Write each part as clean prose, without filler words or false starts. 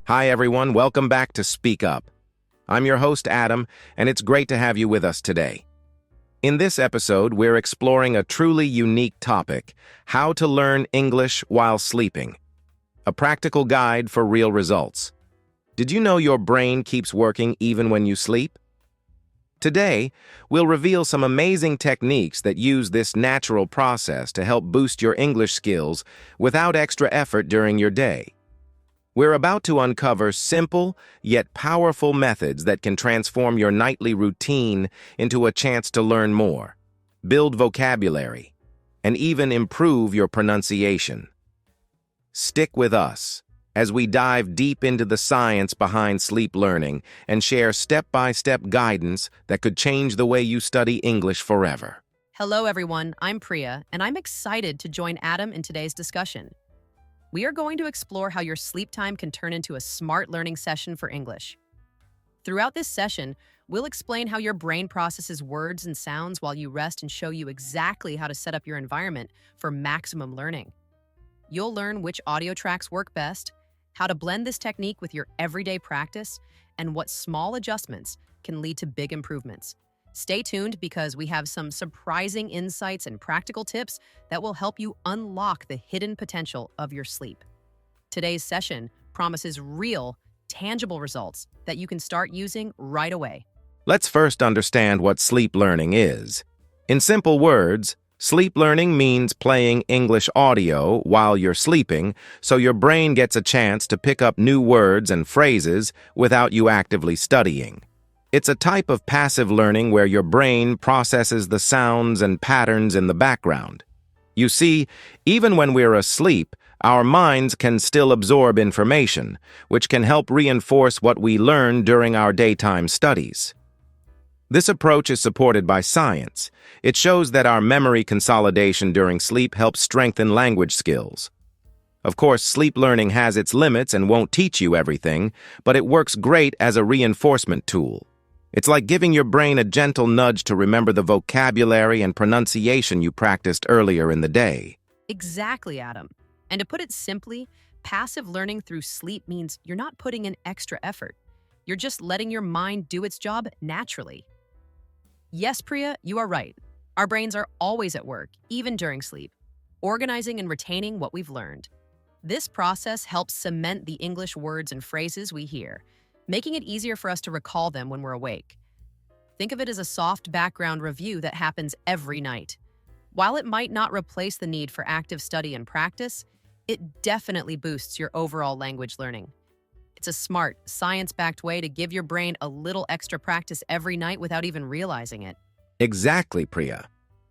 Hi everyone, welcome back to Speak Up. I'm your host Adam, and it's great to have you with us today. In this episode, we're exploring a truly unique topic, how to learn English while sleeping. A practical guide for real results. Did you know your brain keeps working even when you sleep? Today, we'll reveal some amazing techniques that use this natural process to help boost your English skills without extra effort during your day. We're about to uncover simple yet powerful methods that can transform your nightly routine into a chance to learn more, build vocabulary, and even improve your pronunciation. Stick with us as we dive deep into the science behind sleep learning and share step-by-step guidance that could change the way you study English forever. Hello everyone, I'm Priya, and I'm excited to join Adam in today's discussion. We are going to explore how your sleep time can turn into a smart learning session for English. Throughout this session, we'll explain how your brain processes words and sounds while you rest and show you exactly how to set up your environment for maximum learning. You'll learn which audio tracks work best, how to blend this technique with your everyday practice, and what small adjustments can lead to big improvements. Stay tuned because we have some surprising insights and practical tips that will help you unlock the hidden potential of your sleep. Today's session promises real, tangible results that you can start using right away. Let's first understand what sleep learning is. In simple words, sleep learning means playing English audio while you're sleeping so your brain gets a chance to pick up new words and phrases without you actively studying. It's a type of passive learning where your brain processes the sounds and patterns in the background. You see, even when we're asleep, our minds can still absorb information, which can help reinforce what we learn during our daytime studies. This approach is supported by science. It shows that our memory consolidation during sleep helps strengthen language skills. Of course, sleep learning has its limits and won't teach you everything, but it works great as a reinforcement tool. It's like giving your brain a gentle nudge to remember the vocabulary and pronunciation you practiced earlier in the day. Exactly, Adam. And to put it simply, passive learning through sleep means you're not putting in extra effort. You're just letting your mind do its job naturally. Yes, Priya, you are right. Our brains are always at work, even during sleep, organizing and retaining what we've learned. This process helps cement the English words and phrases we hear, making it easier for us to recall them when we're awake. Think of it as a soft background review that happens every night. While it might not replace the need for active study and practice, it definitely boosts your overall language learning. It's a smart, science-backed way to give your brain a little extra practice every night without even realizing it. Exactly, Priya.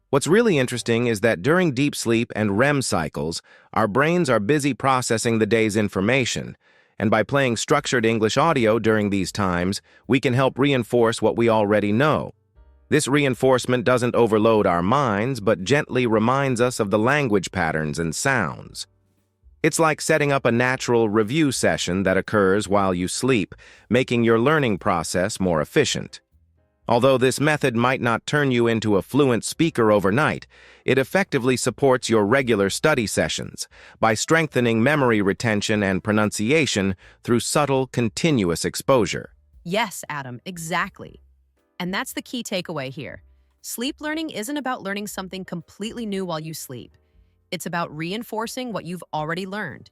What's really interesting is that during deep sleep and REM cycles, our brains are busy processing the day's information, and by playing structured English audio during these times, we can help reinforce what we already know. This reinforcement doesn't overload our minds, but gently reminds us of the language patterns and sounds. It's like setting up a natural review session that occurs while you sleep, making your learning process more efficient. Although this method might not turn you into a fluent speaker overnight, it effectively supports your regular study sessions by strengthening memory retention and pronunciation through subtle, continuous exposure. Yes, Adam, exactly. And that's the key takeaway here. Sleep learning isn't about learning something completely new while you sleep. It's about reinforcing what you've already learned.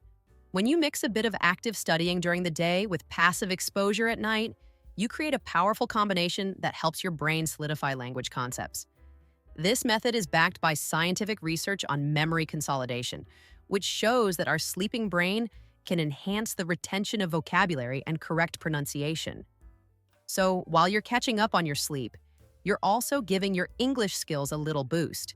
When you mix a bit of active studying during the day with passive exposure at night, you create a powerful combination that helps your brain solidify language concepts. This method is backed by scientific research on memory consolidation, which shows that our sleeping brain can enhance the retention of vocabulary and correct pronunciation. So while you're catching up on your sleep, you're also giving your English skills a little boost.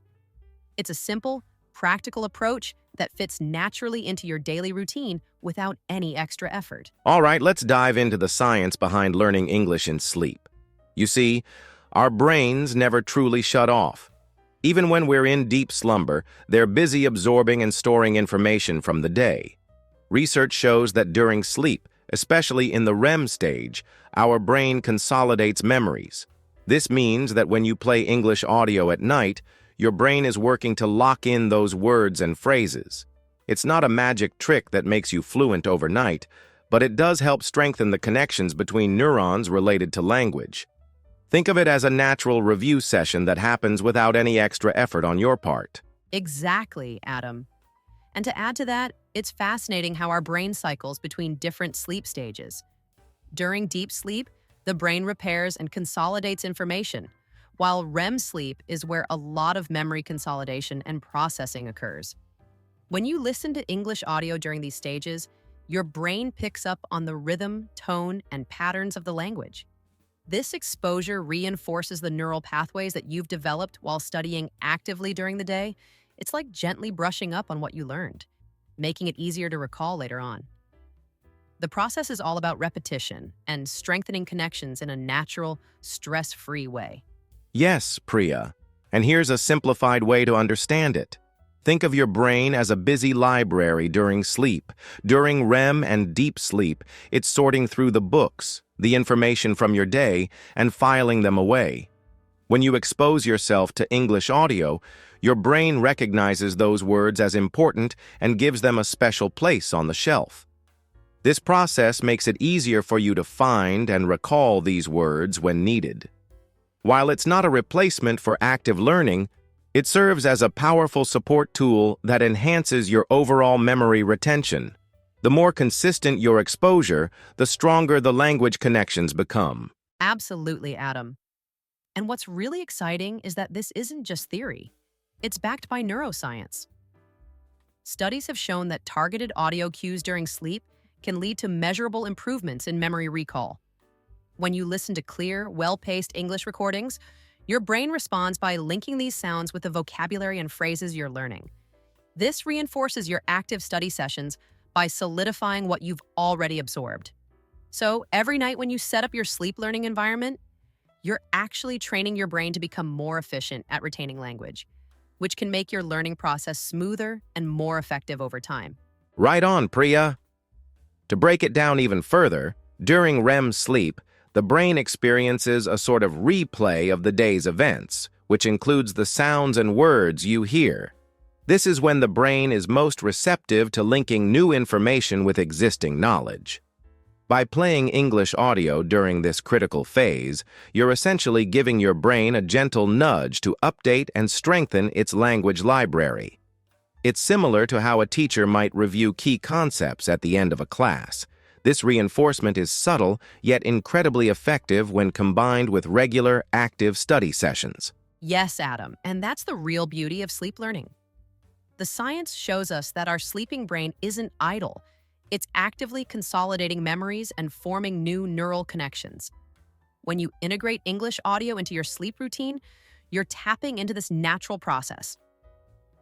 It's a simple, practical approach that fits naturally into your daily routine without any extra effort. All right, let's dive into the science behind learning English in sleep. You see, our brains never truly shut off. Even when we're in deep slumber, they're busy absorbing and storing information from the day. Research shows that during sleep, especially in the REM stage, our brain consolidates memories. This means that when you play English audio at night, your brain is working to lock in those words and phrases. It's not a magic trick that makes you fluent overnight, but it does help strengthen the connections between neurons related to language. Think of it as a natural review session that happens without any extra effort on your part. Exactly, Adam. And to add to that, it's fascinating how our brain cycles between different sleep stages. During deep sleep, the brain repairs and consolidates information, while REM sleep is where a lot of memory consolidation and processing occurs. When you listen to English audio during these stages, your brain picks up on the rhythm, tone, and patterns of the language. This exposure reinforces the neural pathways that you've developed while studying actively during the day. It's like gently brushing up on what you learned, making it easier to recall later on. The process is all about repetition and strengthening connections in a natural, stress-free way. Yes, Priya. And here's a simplified way to understand it. Think of your brain as a busy library during sleep. During REM and deep sleep, it's sorting through the books, the information from your day, and filing them away. When you expose yourself to English audio, your brain recognizes those words as important and gives them a special place on the shelf. This process makes it easier for you to find and recall these words when needed. While it's not a replacement for active learning, it serves as a powerful support tool that enhances your overall memory retention. The more consistent your exposure, the stronger the language connections become. Absolutely, Adam. And what's really exciting is that this isn't just theory. It's backed by neuroscience. Studies have shown that targeted audio cues during sleep can lead to measurable improvements in memory recall. When you listen to clear, well-paced English recordings, your brain responds by linking these sounds with the vocabulary and phrases you're learning. This reinforces your active study sessions by solidifying what you've already absorbed. So every night when you set up your sleep learning environment, you're actually training your brain to become more efficient at retaining language, which can make your learning process smoother and more effective over time. Right on, Priya. To break it down even further, during REM sleep, the brain experiences a sort of replay of the day's events, which includes the sounds and words you hear. This is when the brain is most receptive to linking new information with existing knowledge. By playing English audio during this critical phase, you're essentially giving your brain a gentle nudge to update and strengthen its language library. It's similar to how a teacher might review key concepts at the end of a class. This reinforcement is subtle, yet incredibly effective when combined with regular, active study sessions. Yes, Adam, and that's the real beauty of sleep learning. The science shows us that our sleeping brain isn't idle. It's actively consolidating memories and forming new neural connections. When you integrate English audio into your sleep routine, you're tapping into this natural process.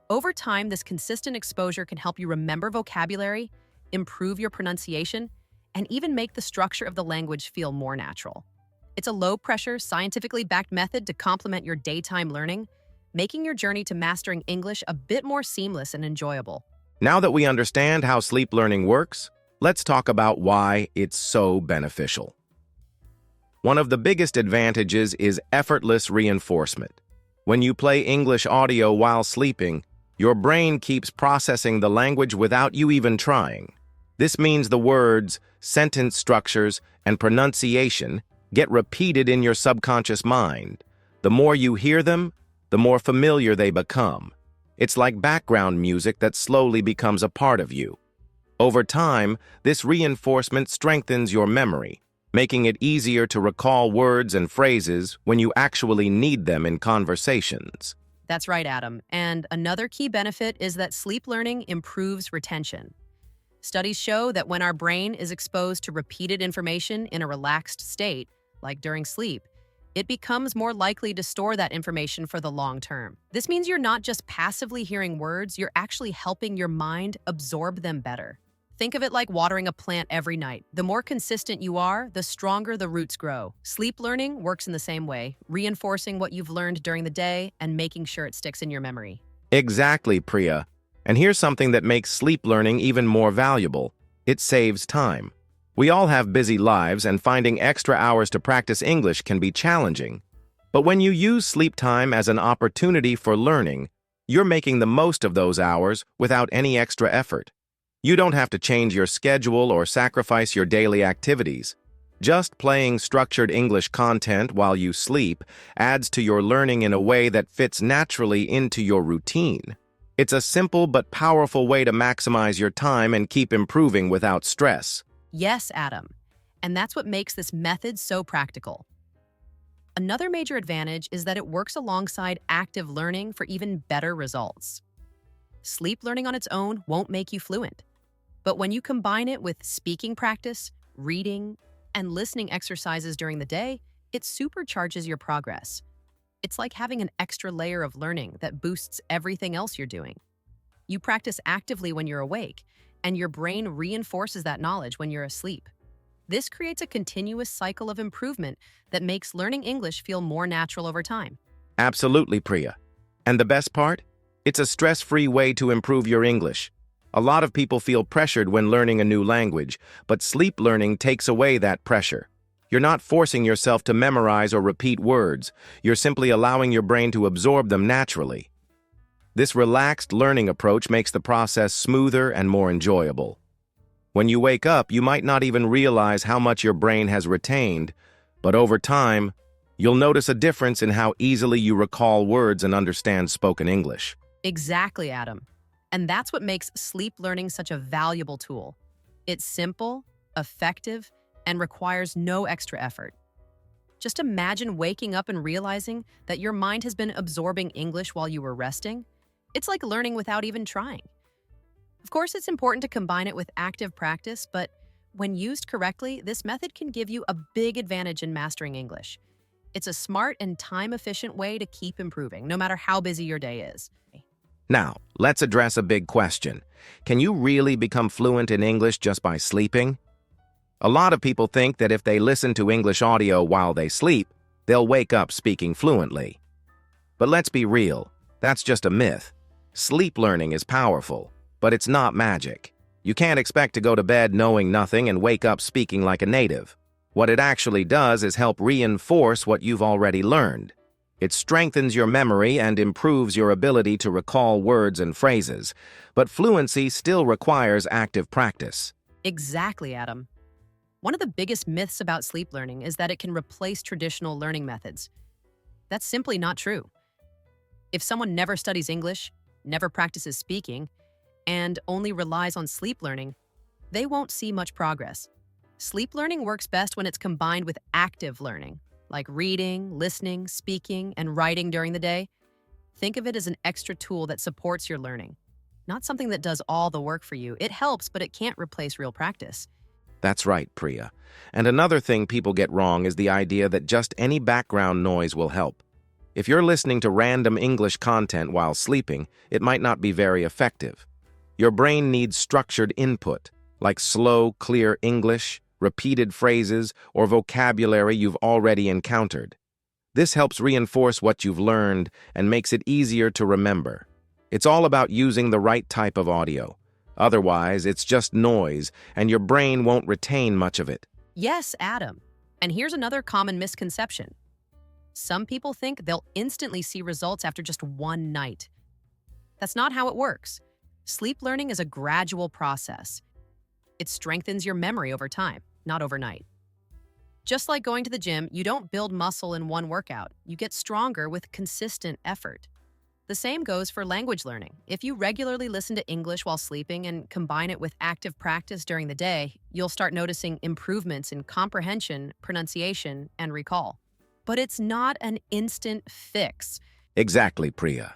Over time, this consistent exposure can help you remember vocabulary, improve your pronunciation, and even make the structure of the language feel more natural. It's a low-pressure, scientifically backed method to complement your daytime learning, making your journey to mastering English a bit more seamless and enjoyable. Now that we understand how sleep learning works, let's talk about why it's so beneficial. One of the biggest advantages is effortless reinforcement. When you play English audio while sleeping, your brain keeps processing the language without you even trying. This means the words, sentence structures, and pronunciation get repeated in your subconscious mind. The more you hear them, the more familiar they become. It's like background music that slowly becomes a part of you. Over time, this reinforcement strengthens your memory, making it easier to recall words and phrases when you actually need them in conversations. That's right, Adam. And another key benefit is that sleep learning improves retention. Studies show that when our brain is exposed to repeated information in a relaxed state, like during sleep, it becomes more likely to store that information for the long term. This means you're not just passively hearing words, you're actually helping your mind absorb them better. Think of it like watering a plant every night. The more consistent you are, the stronger the roots grow. Sleep learning works in the same way, reinforcing what you've learned during the day and making sure it sticks in your memory. Exactly, Priya. And here's something that makes sleep learning even more valuable. It saves time. We all have busy lives, and finding extra hours to practice English can be challenging. But when you use sleep time as an opportunity for learning, you're making the most of those hours without any extra effort. You don't have to change your schedule or sacrifice your daily activities. Just playing structured English content while you sleep adds to your learning in a way that fits naturally into your routine. It's a simple but powerful way to maximize your time and keep improving without stress. Yes, Adam. And that's what makes this method so practical. Another major advantage is that it works alongside active learning for even better results. Sleep learning on its own won't make you fluent. But when you combine it with speaking practice, reading, and listening exercises during the day, it supercharges your progress. It's like having an extra layer of learning that boosts everything else you're doing. You practice actively when you're awake, and your brain reinforces that knowledge when you're asleep. This creates a continuous cycle of improvement that makes learning English feel more natural over time. Absolutely, Priya. And the best part? It's a stress-free way to improve your English. A lot of people feel pressured when learning a new language, but sleep learning takes away that pressure. You're not forcing yourself to memorize or repeat words. You're simply allowing your brain to absorb them naturally. This relaxed learning approach makes the process smoother and more enjoyable. When you wake up, you might not even realize how much your brain has retained, but over time, you'll notice a difference in how easily you recall words and understand spoken English. Exactly, Adam. And that's what makes sleep learning such a valuable tool. It's simple, effective, and requires no extra effort. Just imagine waking up and realizing that your mind has been absorbing English while you were resting. It's like learning without even trying. Of course, it's important to combine it with active practice, but when used correctly, this method can give you a big advantage in mastering English. It's a smart and time-efficient way to keep improving, no matter how busy your day is. Now, let's address a big question. Can you really become fluent in English just by sleeping? A lot of people think that if they listen to English audio while they sleep, they'll wake up speaking fluently. But let's be real, that's just a myth. Sleep learning is powerful, but it's not magic. You can't expect to go to bed knowing nothing and wake up speaking like a native. What it actually does is help reinforce what you've already learned. It strengthens your memory and improves your ability to recall words and phrases, but fluency still requires active practice. Exactly, Adam. One of the biggest myths about sleep learning is that it can replace traditional learning methods. That's simply not true. If someone never studies English, never practices speaking, and only relies on sleep learning, they won't see much progress. Sleep learning works best when it's combined with active learning, like reading, listening, speaking, and writing during the day. Think of it as an extra tool that supports your learning, not something that does all the work for you. It helps, but it can't replace real practice. That's right, Priya. And another thing people get wrong is the idea that just any background noise will help. If you're listening to random English content while sleeping, it might not be very effective. Your brain needs structured input, like slow, clear English, repeated phrases, or vocabulary you've already encountered. This helps reinforce what you've learned and makes it easier to remember. It's all about using the right type of audio. Otherwise, it's just noise, and your brain won't retain much of it. Yes, Adam. And here's another common misconception. Some people think they'll instantly see results after just one night. That's not how it works. Sleep learning is a gradual process. It strengthens your memory over time, not overnight. Just like going to the gym, you don't build muscle in one workout. You get stronger with consistent effort. The same goes for language learning. If you regularly listen to English while sleeping and combine it with active practice during the day, you'll start noticing improvements in comprehension, pronunciation, and recall. But it's not an instant fix. Exactly, Priya.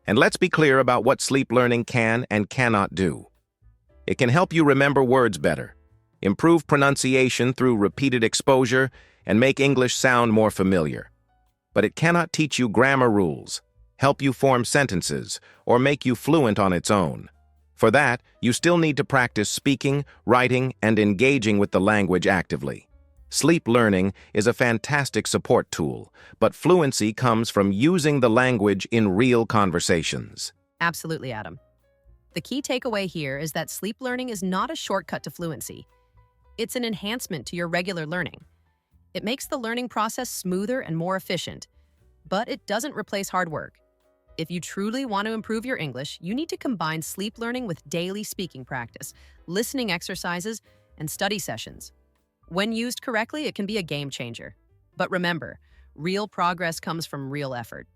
And let's be clear about what sleep learning can and cannot do. It can help you remember words better, improve pronunciation through repeated exposure, and make English sound more familiar. But it cannot teach you grammar rules, help you form sentences, or make you fluent on its own. For that, you still need to practice speaking, writing, and engaging with the language actively. Sleep learning is a fantastic support tool, but fluency comes from using the language in real conversations. Absolutely, Adam. The key takeaway here is that sleep learning is not a shortcut to fluency. It's an enhancement to your regular learning. It makes the learning process smoother and more efficient, but it doesn't replace hard work. If you truly want to improve your English, you need to combine sleep learning with daily speaking practice, listening exercises, and study sessions. When used correctly, it can be a game changer. But remember, real progress comes from real effort.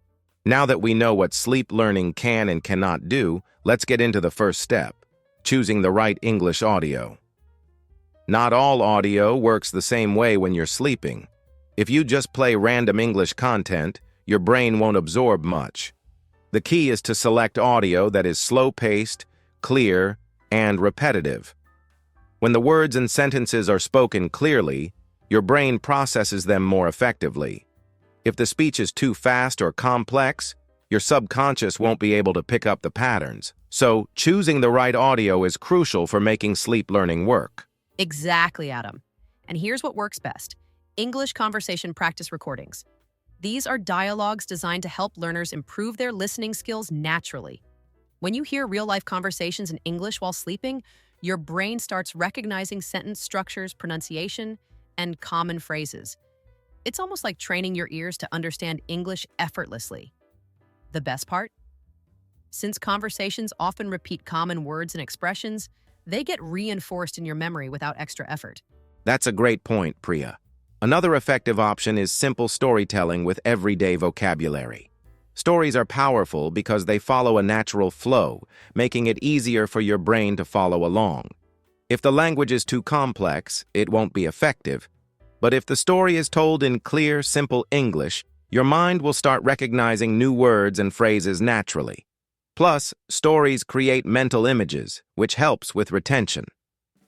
Now that we know what sleep learning can and cannot do, let's get into the first step, choosing the right English audio. Not all audio works the same way when you're sleeping. If you just play random English content, your brain won't absorb much. The key is to select audio that is slow-paced, clear, and repetitive. When the words and sentences are spoken clearly, your brain processes them more effectively. If the speech is too fast or complex, your subconscious won't be able to pick up the patterns. So, choosing the right audio is crucial for making sleep learning work. Exactly, Adam. And here's what works best: English conversation practice recordings. These are dialogues designed to help learners improve their listening skills naturally. When you hear real-life conversations in English while sleeping, your brain starts recognizing sentence structures, pronunciation, and common phrases. It's almost like training your ears to understand English effortlessly. The best part? Since conversations often repeat common words and expressions, they get reinforced in your memory without extra effort. That's a great point, Priya. Another effective option is simple storytelling with everyday vocabulary. Stories are powerful because they follow a natural flow, making it easier for your brain to follow along. If the language is too complex, it won't be effective. But if the story is told in clear, simple English, your mind will start recognizing new words and phrases naturally. Plus, stories create mental images, which helps with retention.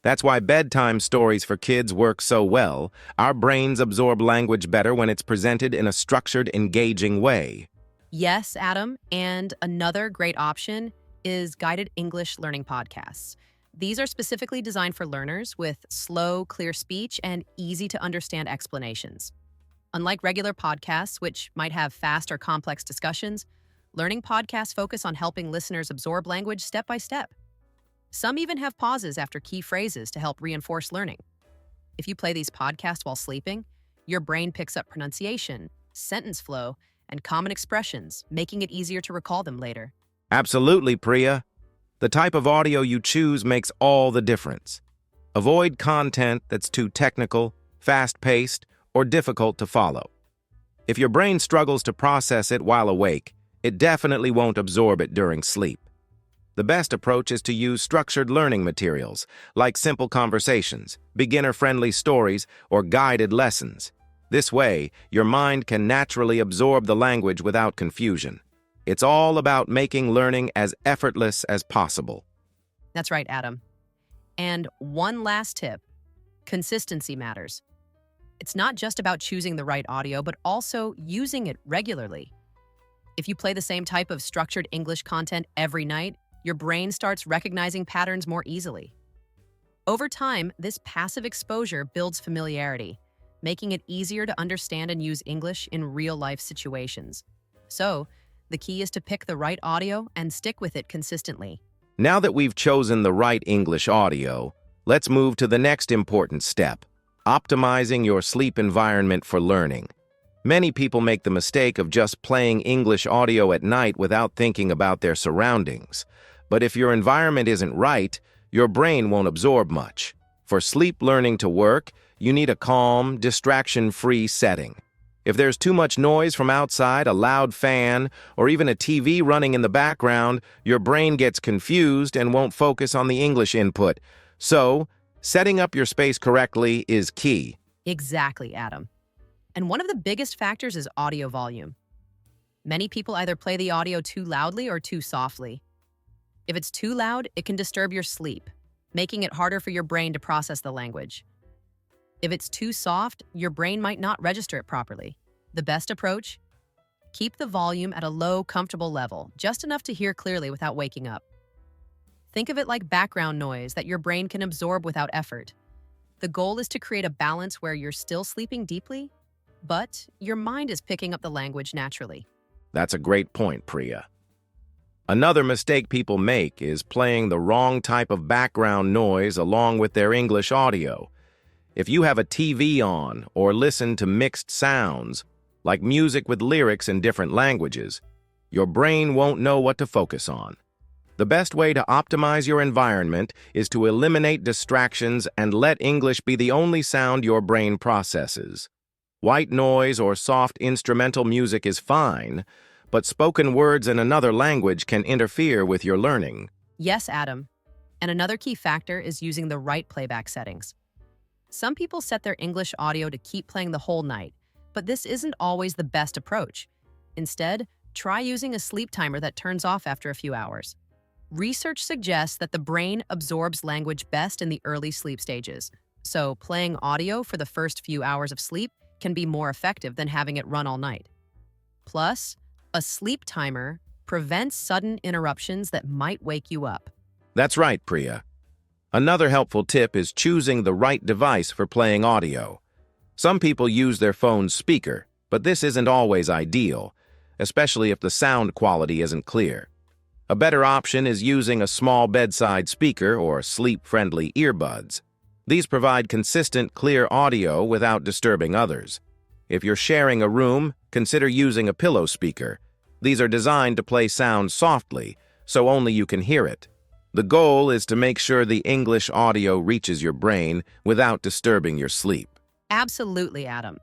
That's why bedtime stories for kids work so well. Our brains absorb language better when it's presented in a structured, engaging way. Yes, Adam, and another great option is guided English learning podcasts. These are specifically designed for learners with slow, clear speech and easy-to-understand explanations. Unlike regular podcasts, which might have fast or complex discussions, learning podcasts focus on helping listeners absorb language step by step. Some even have pauses after key phrases to help reinforce learning. If you play these podcasts while sleeping, your brain picks up pronunciation, sentence flow, and common expressions, making it easier to recall them later. Absolutely, Priya. The type of audio you choose makes all the difference. Avoid content that's too technical, fast-paced, or difficult to follow. If your brain struggles to process it while awake, it definitely won't absorb it during sleep. The best approach is to use structured learning materials, like simple conversations, beginner-friendly stories, or guided lessons. This way, your mind can naturally absorb the language without confusion. It's all about making learning as effortless as possible. That's right, Adam. And one last tip: consistency matters. It's not just about choosing the right audio, but also using it regularly. If you play the same type of structured English content every night, your brain starts recognizing patterns more easily. Over time, this passive exposure builds familiarity, making it easier to understand and use English in real-life situations. So, the key is to pick the right audio and stick with it consistently. Now that we've chosen the right English audio, let's move to the next important step: optimizing your sleep environment for learning. Many people make the mistake of just playing English audio at night without thinking about their surroundings. But if your environment isn't right, your brain won't absorb much. For sleep learning to work, you need a calm, distraction-free setting. If there's too much noise from outside, a loud fan, or even a TV running in the background, your brain gets confused and won't focus on the English input. So, setting up your space correctly is key. Exactly, Adam. And one of the biggest factors is audio volume. Many people either play the audio too loudly or too softly. If it's too loud, it can disturb your sleep, making it harder for your brain to process the language. If it's too soft, your brain might not register it properly. The best approach? Keep the volume at a low, comfortable level, just enough to hear clearly without waking up. Think of it like background noise that your brain can absorb without effort. The goal is to create a balance where you're still sleeping deeply, but your mind is picking up the language naturally. That's a great point, Priya. Another mistake people make is playing the wrong type of background noise along with their English audio. If you have a TV on or listen to mixed sounds, like music with lyrics in different languages, Your brain won't know what to focus on. The best way to optimize your environment is to eliminate distractions and let English be the only sound your brain processes. White noise or soft instrumental music is fine, but spoken words in another language can interfere with your learning. Yes, Adam. And another key factor is using the right playback settings. Some people set their English audio to keep playing the whole night, but this isn't always the best approach. Instead, try using a sleep timer that turns off after a few hours. Research suggests that the brain absorbs language best in the early sleep stages, so playing audio for the first few hours of sleep can be more effective than having it run all night. Plus, a sleep timer prevents sudden interruptions that might wake you up. That's right, Priya. Another helpful tip is choosing the right device for playing audio. Some people use their phone's speaker, but this isn't always ideal, especially if the sound quality isn't clear. A better option is using a small bedside speaker or sleep-friendly earbuds. These provide consistent, clear audio without disturbing others. If you're sharing a room, consider using a pillow speaker. These are designed to play sound softly, so only you can hear it. The goal is to make sure the English audio reaches your brain without disturbing your sleep. Absolutely, Adam.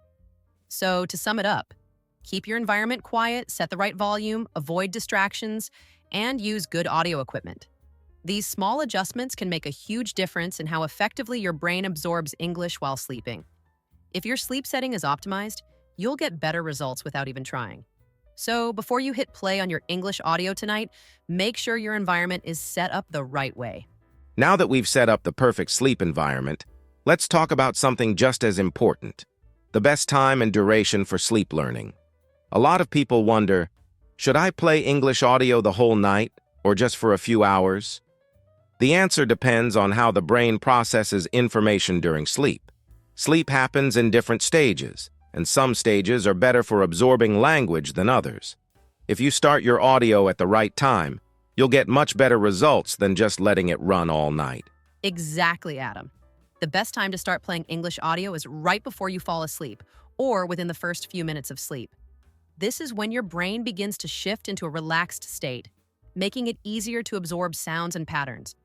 So, to sum it up, keep your environment quiet, set the right volume, avoid distractions, and use good audio equipment. These small adjustments can make a huge difference in how effectively your brain absorbs English while sleeping. If your sleep setting is optimized, you'll get better results without even trying. So before you hit play on your English audio tonight, make sure your environment is set up the right way. Now that we've set up the perfect sleep environment, let's talk about something just as important: the best time and duration for sleep learning. A lot of people wonder, should I play English audio the whole night or just for a few hours? The answer depends on how the brain processes information during sleep. Sleep happens in different stages, and some stages are better for absorbing language than others. If you start your audio at the right time, you'll get much better results than just letting it run all night. Exactly, Adam. The best time to start playing English audio is right before you fall asleep, or within the first few minutes of sleep. This is when your brain begins to shift into a relaxed state, making it easier to absorb sounds and patterns.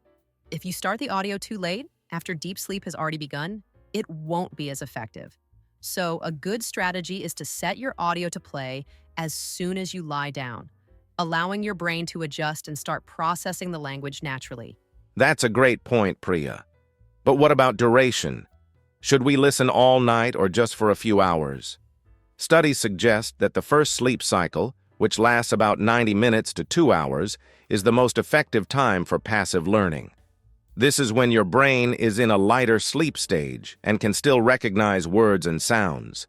If you start the audio too late, after deep sleep has already begun, it won't be as effective. So a good strategy is to set your audio to play as soon as you lie down, allowing your brain to adjust and start processing the language naturally. That's a great point, Priya. But what about duration? Should we listen all night or just for a few hours? Studies suggest that the first sleep cycle, which lasts about 90 minutes to 2 hours, is the most effective time for passive learning. This is when your brain is in a lighter sleep stage and can still recognize words and sounds.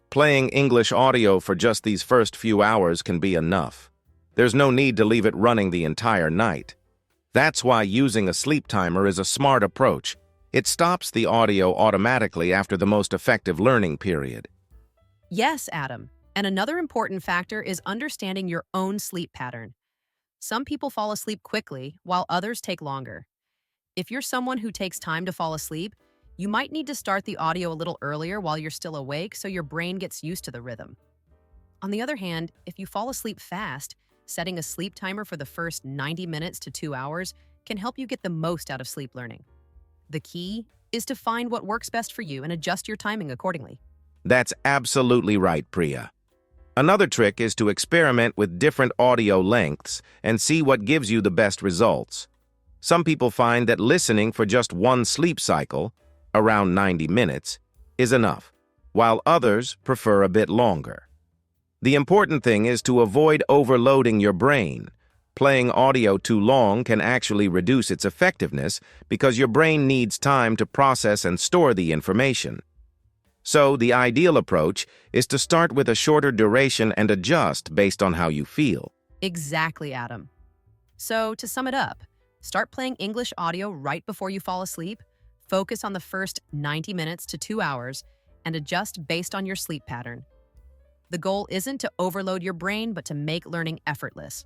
Playing English audio for just these first few hours can be enough. There's no need to leave it running the entire night. That's why using a sleep timer is a smart approach. It stops the audio automatically after the most effective learning period. Yes, Adam. And another important factor is understanding your own sleep pattern. Some people fall asleep quickly, while others take longer. If you're someone who takes time to fall asleep, you might need to start the audio a little earlier while you're still awake so your brain gets used to the rhythm. On the other hand, if you fall asleep fast, setting a sleep timer for the first 90 minutes to 2 hours can help you get the most out of sleep learning. The key is to find what works best for you and adjust your timing accordingly. That's absolutely right, Priya. Another trick is to experiment with different audio lengths and see what gives you the best results. Some people find that listening for just one sleep cycle, around 90 minutes, is enough, while others prefer a bit longer. The important thing is to avoid overloading your brain. Playing audio too long can actually reduce its effectiveness because your brain needs time to process and store the information. So, the ideal approach is to start with a shorter duration and adjust based on how you feel. Exactly, Adam. So, to sum it up, start playing English audio right before you fall asleep, focus on the first 90 minutes to 2 hours, and adjust based on your sleep pattern. The goal isn't to overload your brain, but to make learning effortless.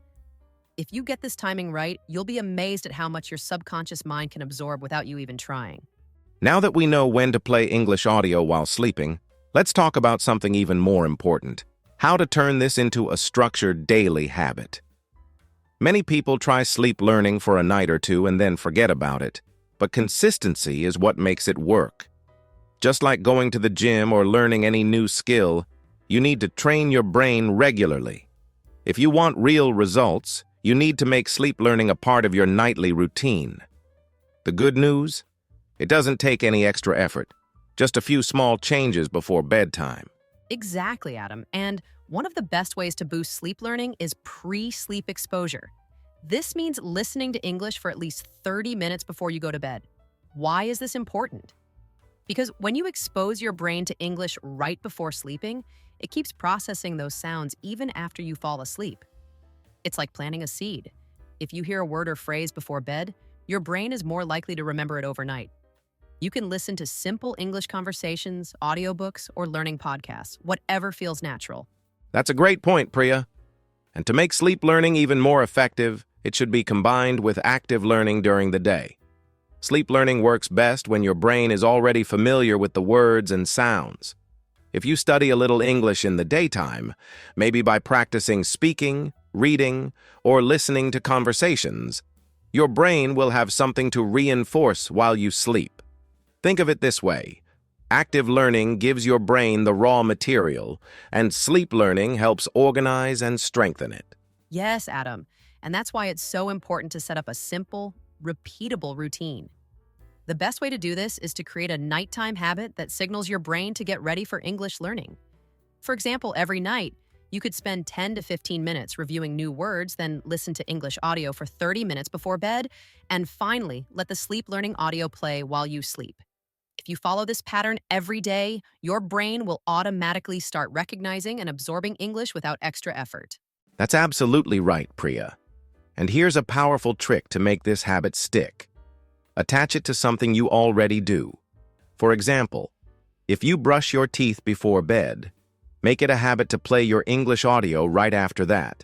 If you get this timing right, you'll be amazed at how much your subconscious mind can absorb without you even trying. Now that we know when to play English audio while sleeping, let's talk about something even more important: How to turn this into a structured daily habit. Many people try sleep learning for a night or two and then forget about it, but consistency is what makes it work. Just like going to the gym or learning any new skill, you need to train your brain regularly. If you want real results, you need to make sleep learning a part of your nightly routine. The good news? It doesn't take any extra effort, just a few small changes before bedtime. Exactly, Adam. And one of the best ways to boost sleep learning is pre-sleep exposure. This means listening to English for at least 30 minutes before you go to bed. Why is this important? Because when you expose your brain to English right before sleeping, it keeps processing those sounds even after you fall asleep. It's like planting a seed. If you hear a word or phrase before bed, your brain is more likely to remember it overnight. You can listen to simple English conversations, audiobooks, or learning podcasts, whatever feels natural. That's a great point, Priya. And to make sleep learning even more effective, it should be combined with active learning during the day. Sleep learning works best when your brain is already familiar with the words and sounds. If you study a little English in the daytime, maybe by practicing speaking, reading, or listening to conversations, your brain will have something to reinforce while you sleep. Think of it this way. Active learning gives your brain the raw material, and sleep learning helps organize and strengthen it. Yes, Adam. And that's why it's so important to set up a simple, repeatable routine. The best way to do this is to create a nighttime habit that signals your brain to get ready for English learning. For example, every night, you could spend 10 to 15 minutes reviewing new words, then listen to English audio for 30 minutes before bed, and finally, let the sleep learning audio play while you sleep. If you follow this pattern every day, your brain will automatically start recognizing and absorbing English without extra effort. That's absolutely right, Priya. And here's a powerful trick to make this habit stick. Attach it to something you already do. For example, if you brush your teeth before bed, make it a habit to play your English audio right after that.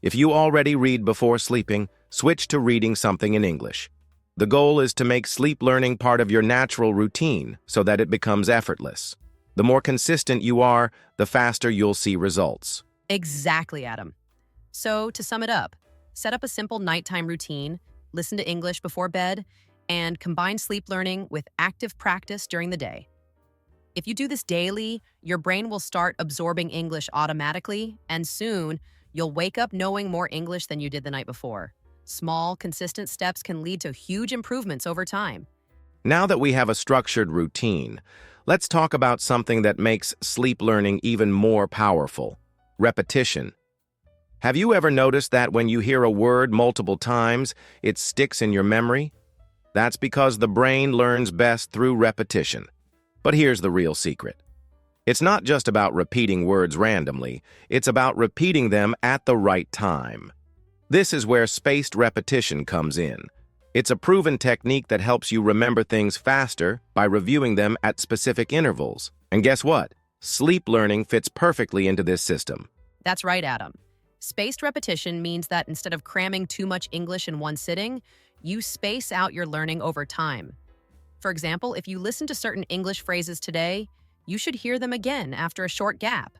If you already read before sleeping, switch to reading something in English. The goal is to make sleep learning part of your natural routine so that it becomes effortless. The more consistent you are, the faster you'll see results. Exactly, Adam. So, to sum it up, set up a simple nighttime routine, listen to English before bed, and combine sleep learning with active practice during the day. If you do this daily, your brain will start absorbing English automatically, and soon, you'll wake up knowing more English than you did the night before. Small, consistent steps can lead to huge improvements over time. Now that we have a structured routine, let's talk about something that makes sleep learning even more powerful: repetition. Have you ever noticed that when you hear a word multiple times, it sticks in your memory? That's because the brain learns best through repetition. But here's the real secret. It's not just about repeating words randomly, it's about repeating them at the right time. This is where spaced repetition comes in. It's a proven technique that helps you remember things faster by reviewing them at specific intervals. And guess what? Sleep learning fits perfectly into this system. That's right, Adam. Spaced repetition means that instead of cramming too much English in one sitting, you space out your learning over time. For example, if you listen to certain English phrases today, you should hear them again after a short gap.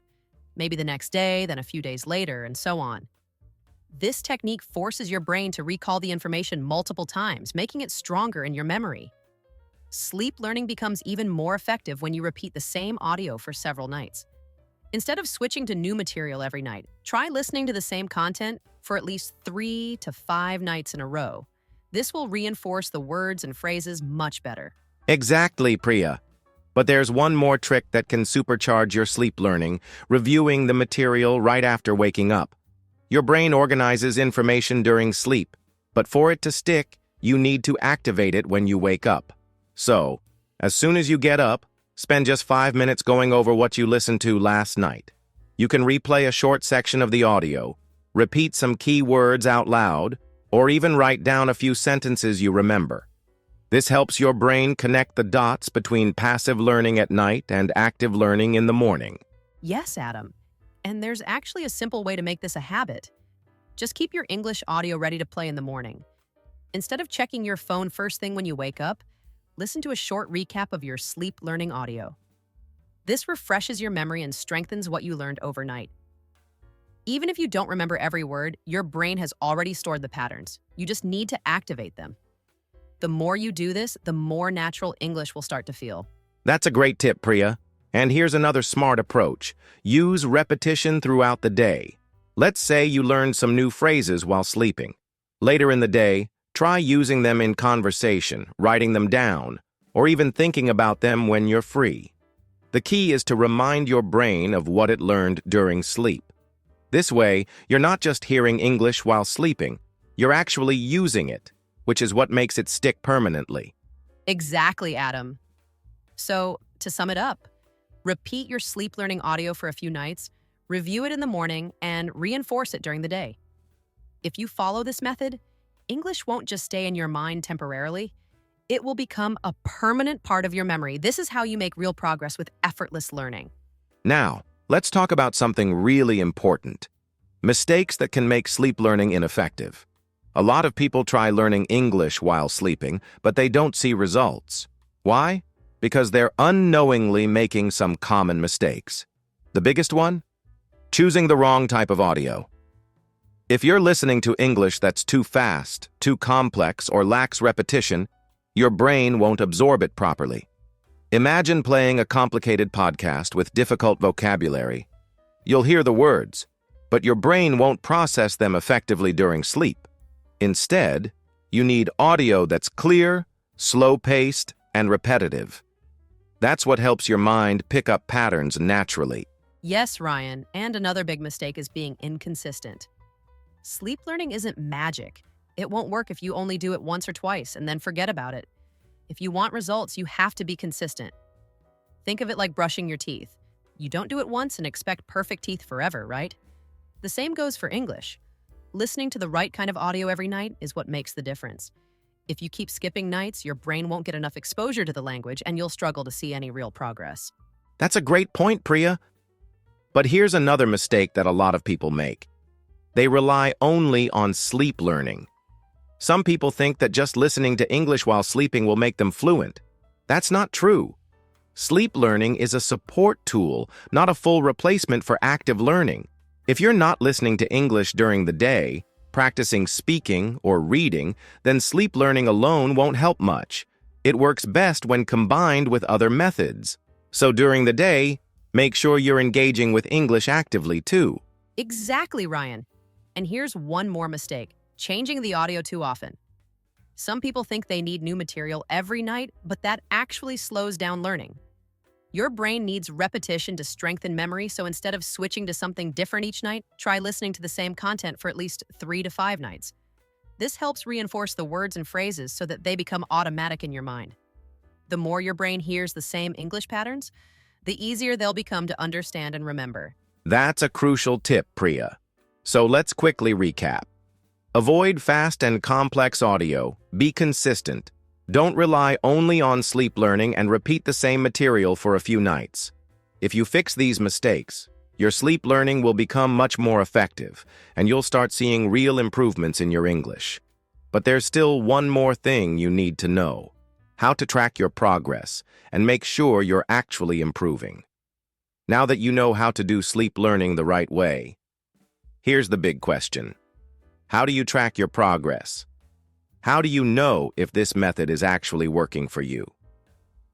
Maybe the next day, then a few days later, and so on. This technique forces your brain to recall the information multiple times, making it stronger in your memory. Sleep learning becomes even more effective when you repeat the same audio for several nights. Instead of switching to new material every night, try listening to the same content for at least 3 to 5 nights in a row. This will reinforce the words and phrases much better. Exactly, Priya. But there's one more trick that can supercharge your sleep learning: reviewing the material right after waking up. Your brain organizes information during sleep, but for it to stick, you need to activate it when you wake up. So, as soon as you get up, spend just 5 minutes going over what you listened to last night. You can replay a short section of the audio, repeat some key words out loud, or even write down a few sentences you remember. This helps your brain connect the dots between passive learning at night and active learning in the morning. Yes, Adam. And there's actually a simple way to make this a habit. Just keep your English audio ready to play in the morning. Instead of checking your phone first thing when you wake up, listen to a short recap of your sleep learning audio. This refreshes your memory and strengthens what you learned overnight. Even if you don't remember every word, your brain has already stored the patterns. You just need to activate them. The more you do this, the more natural English will start to feel. That's a great tip, Priya. And here's another smart approach. Use repetition throughout the day. Let's say you learned some new phrases while sleeping. Later in the day, try using them in conversation, writing them down, or even thinking about them when you're free. The key is to remind your brain of what it learned during sleep. This way, you're not just hearing English while sleeping, you're actually using it, which is what makes it stick permanently. Exactly, Adam. So, to sum it up, repeat your sleep learning audio for a few nights, review it in the morning, and reinforce it during the day. If you follow this method, English won't just stay in your mind temporarily. It will become a permanent part of your memory. This is how you make real progress with effortless learning. Now, let's talk about something really important. Mistakes that can make sleep learning ineffective. A lot of people try learning English while sleeping, but they don't see results. Why? Because they're unknowingly making some common mistakes. The biggest one? Choosing the wrong type of audio. If you're listening to English that's too fast, too complex, or lacks repetition, your brain won't absorb it properly. Imagine playing a complicated podcast with difficult vocabulary. You'll hear the words, but your brain won't process them effectively during sleep. Instead, you need audio that's clear, slow-paced, and repetitive. That's what helps your mind pick up patterns naturally. Yes, Ryan, and another big mistake is being inconsistent. Sleep learning isn't magic. It won't work if you only do it once or twice and then forget about it. If you want results, you have to be consistent. Think of it like brushing your teeth. You don't do it once and expect perfect teeth forever, right? The same goes for English. Listening to the right kind of audio every night is what makes the difference. If you keep skipping nights, your brain won't get enough exposure to the language and you'll struggle to see any real progress. That's a great point, Priya. But here's another mistake that a lot of people make. They rely only on sleep learning. Some people think that just listening to English while sleeping will make them fluent. That's not true. Sleep learning is a support tool, not a full replacement for active learning. If you're not listening to English during the day, practicing speaking or reading, then sleep learning alone won't help much. It works best when combined with other methods. So during the day, make sure you're engaging with English actively too. Exactly, Ryan. And here's one more mistake: changing the audio too often. Some people think they need new material every night, but that actually slows down learning. Your brain needs repetition to strengthen memory, so instead of switching to something different each night, try listening to the same content for at least 3 to 5 nights. This helps reinforce the words and phrases so that they become automatic in your mind. The more your brain hears the same English patterns, the easier they'll become to understand and remember. That's a crucial tip, Priya. So let's quickly recap. Avoid fast and complex audio. Be consistent. Don't rely only on sleep learning and repeat the same material for a few nights. If you fix these mistakes, your sleep learning will become much more effective, and you'll start seeing real improvements in your English. But there's still one more thing you need to know: how to track your progress and make sure you're actually improving. Now that you know how to do sleep learning the right way, here's the big question. How do you track your progress? How do you know if this method is actually working for you?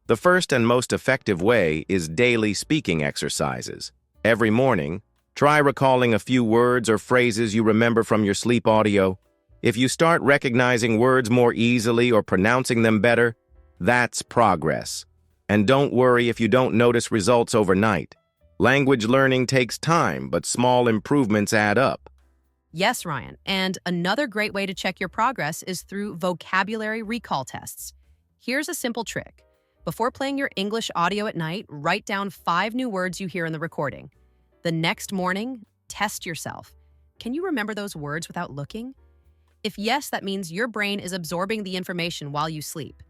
The first and most effective way is daily speaking exercises. Every morning, try recalling a few words or phrases you remember from your sleep audio. If you start recognizing words more easily or pronouncing them better, that's progress. And don't worry if you don't notice results overnight. Language learning takes time, but small improvements add up. Yes, Ryan. And another great way to check your progress is through vocabulary recall tests. Here's a simple trick. Before playing your English audio at night, write down 5 new words you hear in the recording. The next morning, test yourself. Can you remember those words without looking? If yes, that means your brain is absorbing the information while you sleep.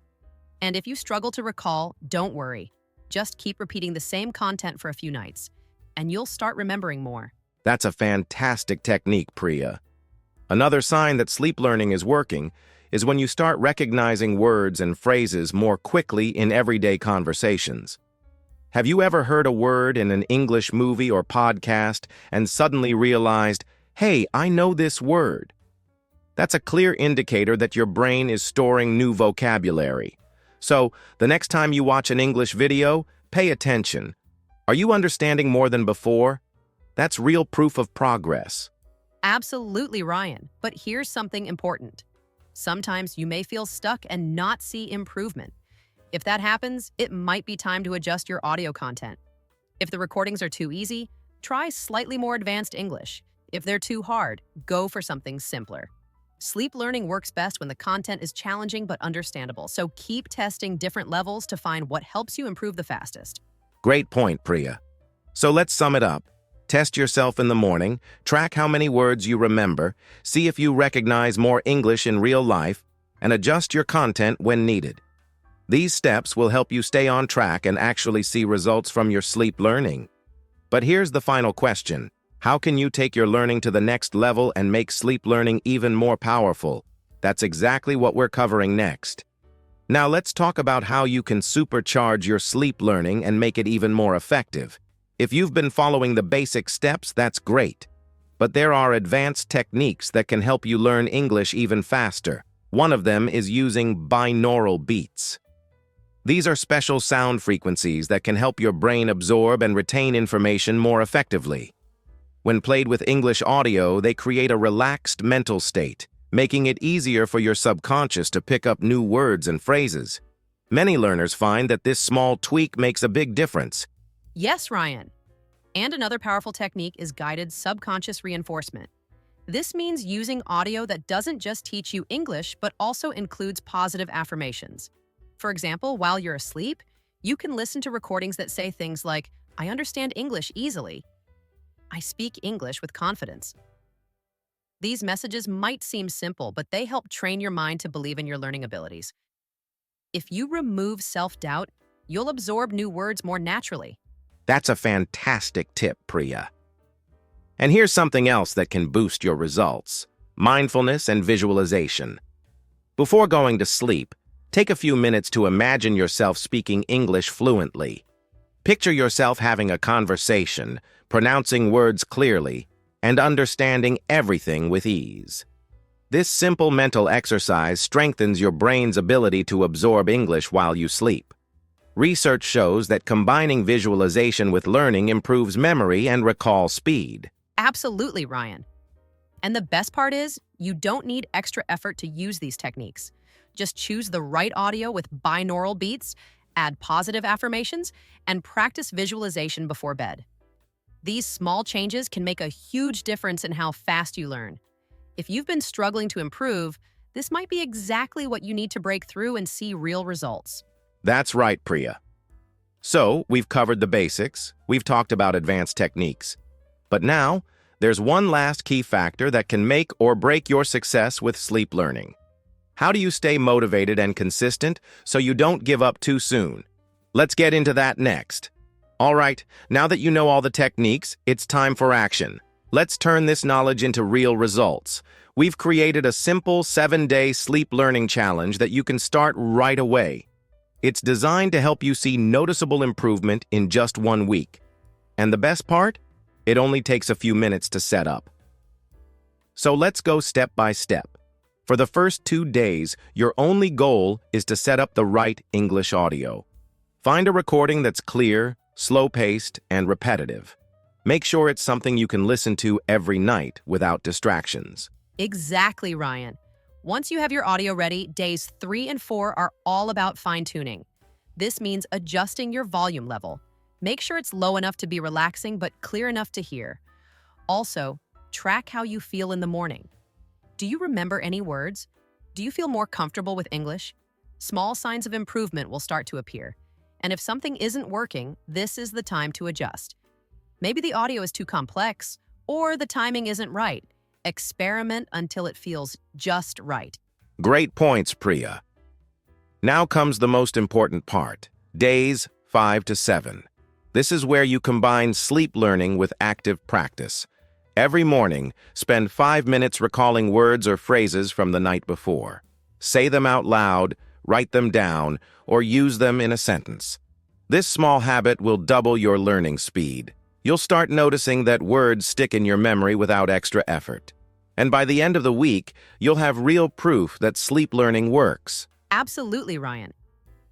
And if you struggle to recall, don't worry. Just keep repeating the same content for a few nights, and you'll start remembering more. That's a fantastic technique, Priya. Another sign that sleep learning is working is when you start recognizing words and phrases more quickly in everyday conversations. Have you ever heard a word in an English movie or podcast and suddenly realized, hey, I know this word? That's a clear indicator that your brain is storing new vocabulary. So, the next time you watch an English video, pay attention. Are you understanding more than before? That's real proof of progress. Absolutely, Ryan. But here's something important. Sometimes you may feel stuck and not see improvement. If that happens, it might be time to adjust your audio content. If the recordings are too easy, try slightly more advanced English. If they're too hard, go for something simpler. Sleep learning works best when the content is challenging but understandable, so keep testing different levels to find what helps you improve the fastest. Great point, Priya. So let's sum it up. Test yourself in the morning, track how many words you remember, see if you recognize more English in real life, and adjust your content when needed. These steps will help you stay on track and actually see results from your sleep learning. But here's the final question. How can you take your learning to the next level and make sleep learning even more powerful? That's exactly what we're covering next. Now let's talk about how you can supercharge your sleep learning and make it even more effective. If you've been following the basic steps, that's great. But there are advanced techniques that can help you learn English even faster. One of them is using binaural beats. These are special sound frequencies that can help your brain absorb and retain information more effectively. When played with English audio, they create a relaxed mental state, making it easier for your subconscious to pick up new words and phrases. Many learners find that this small tweak makes a big difference. Yes, Ryan. And another powerful technique is guided subconscious reinforcement. This means using audio that doesn't just teach you English, but also includes positive affirmations. For example, while you're asleep, you can listen to recordings that say things like, "I understand English easily." "I speak English with confidence." These messages might seem simple, but they help train your mind to believe in your learning abilities. If you remove self-doubt, you'll absorb new words more naturally. That's a fantastic tip, Priya. And here's something else that can boost your results: mindfulness and visualization. Before going to sleep, take a few minutes to imagine yourself speaking English fluently. Picture yourself having a conversation, pronouncing words clearly, and understanding everything with ease. This simple mental exercise strengthens your brain's ability to absorb English while you sleep. Research shows that combining visualization with learning improves memory and recall speed. Absolutely, Ryan. And the best part is, you don't need extra effort to use these techniques. Just choose the right audio with binaural beats, add positive affirmations, and practice visualization before bed. These small changes can make a huge difference in how fast you learn. If you've been struggling to improve, this might be exactly what you need to break through and see real results. That's right, Priya. So, we've covered the basics, we've talked about advanced techniques. But now, there's one last key factor that can make or break your success with sleep learning. How do you stay motivated and consistent so you don't give up too soon? Let's get into that next. All right, now that you know all the techniques, it's time for action. Let's turn this knowledge into real results. We've created a simple 7-day sleep learning challenge that you can start right away. It's designed to help you see noticeable improvement in just 1 week. And the best part? It only takes a few minutes to set up. So let's go step by step. For the first 2 days, your only goal is to set up the right English audio. Find a recording that's clear, slow-paced, and repetitive. Make sure it's something you can listen to every night without distractions. Exactly, Ryan. Once you have your audio ready, days 3 and 4 are all about fine-tuning. This means adjusting your volume level. Make sure it's low enough to be relaxing but clear enough to hear. Also, track how you feel in the morning. Do you remember any words? Do you feel more comfortable with English? Small signs of improvement will start to appear. And if something isn't working, this is the time to adjust. Maybe the audio is too complex, or the timing isn't right. Experiment until it feels just right. Great points, Priya. Now comes the most important part, days 5 to 7. This is where you combine sleep learning with active practice. Every morning, spend 5 minutes recalling words or phrases from the night before. Say them out loud, write them down, or use them in a sentence. This small habit will double your learning speed. You'll start noticing that words stick in your memory without extra effort. And by the end of the week, you'll have real proof that sleep learning works. Absolutely, Ryan.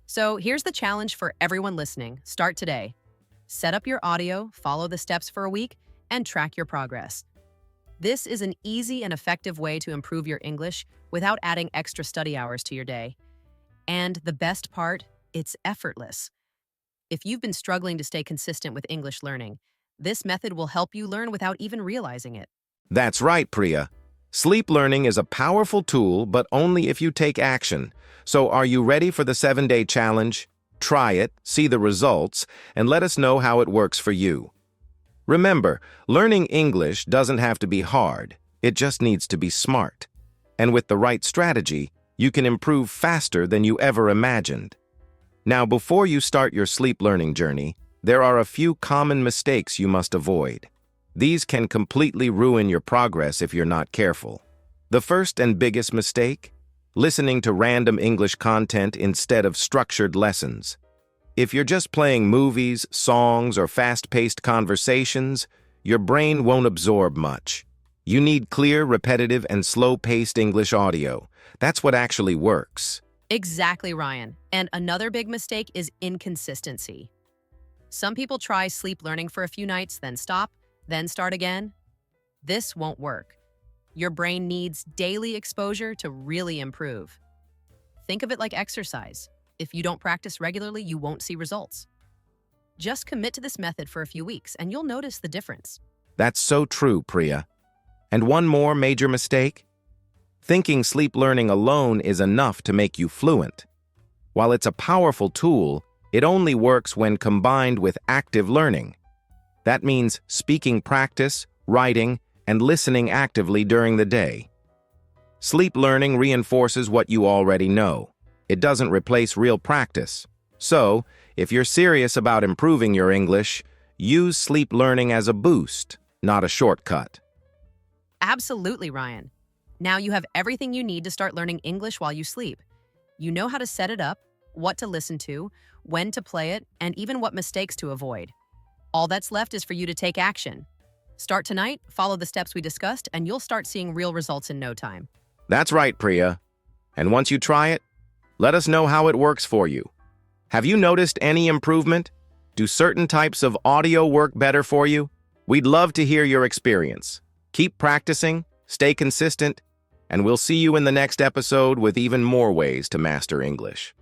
So here's the challenge for everyone listening. Start today. Set up your audio, follow the steps for a week, and track your progress. This is an easy and effective way to improve your English without adding extra study hours to your day. And the best part, it's effortless. If you've been struggling to stay consistent with English learning, this method will help you learn without even realizing it. That's right, Priya. Sleep learning is a powerful tool, but only if you take action. So are you ready for the 7-day challenge? Try it, see the results, and let us know how it works for you. Remember, learning English doesn't have to be hard. It just needs to be smart. And with the right strategy, you can improve faster than you ever imagined. Now, before you start your sleep learning journey, there are a few common mistakes you must avoid. These can completely ruin your progress if you're not careful. The first and biggest mistake? Listening to random English content instead of structured lessons. If you're just playing movies, songs, or fast-paced conversations, your brain won't absorb much. You need clear, repetitive, and slow-paced English audio. That's what actually works. Exactly, Ryan. And another big mistake is inconsistency. Some people try sleep learning for a few nights, then stop, then start again. This won't work. Your brain needs daily exposure to really improve. Think of it like exercise. If you don't practice regularly, you won't see results. Just commit to this method for a few weeks, and you'll notice the difference. That's so true, Priya. And one more major mistake? Thinking sleep learning alone is enough to make you fluent. While it's a powerful tool, it only works when combined with active learning. That means speaking practice, writing, and listening actively during the day. Sleep learning reinforces what you already know. It doesn't replace real practice. So, if you're serious about improving your English, use sleep learning as a boost, not a shortcut. Absolutely, Ryan. Now you have everything you need to start learning English while you sleep. You know how to set it up, what to listen to, when to play it, and even what mistakes to avoid. All that's left is for you to take action. Start tonight, follow the steps we discussed, and you'll start seeing real results in no time. That's right, Priya. And once you try it, let us know how it works for you. Have you noticed any improvement? Do certain types of audio work better for you? We'd love to hear your experience. Keep practicing, stay consistent, and we'll see you in the next episode with even more ways to master English.